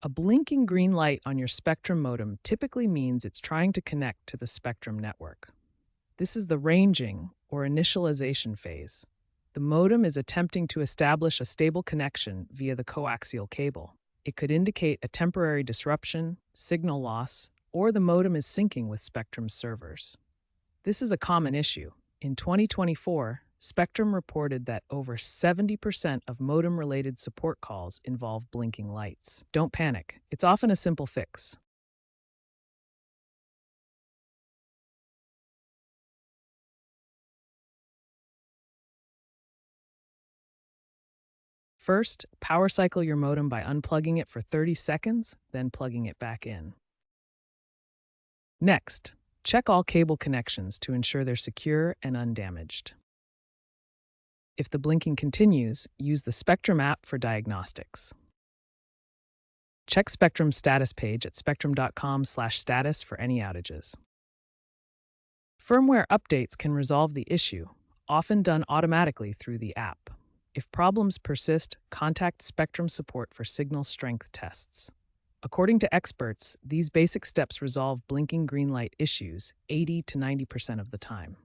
A blinking green light on your Spectrum modem typically means it's trying to connect to the Spectrum network. This is the ranging or initialization phase. The modem is attempting to establish a stable connection via the coaxial cable. It could indicate a temporary disruption, signal loss, or the modem is syncing with Spectrum's servers. This is a common issue. In 2024, Spectrum reported that over 70% of modem-related support calls involve blinking lights. Don't panic. It's often a simple fix. First, power cycle your modem by unplugging it for 30 seconds, then plugging it back in. Next, check all cable connections to ensure they're secure and undamaged. If the blinking continues, use the Spectrum app for diagnostics. Check Spectrum's status page at spectrum.com/status for any outages. Firmware updates can resolve the issue, often done automatically through the app. If problems persist, contact Spectrum support for signal strength tests. According to experts, these basic steps resolve blinking green light issues 80 to 90% of the time.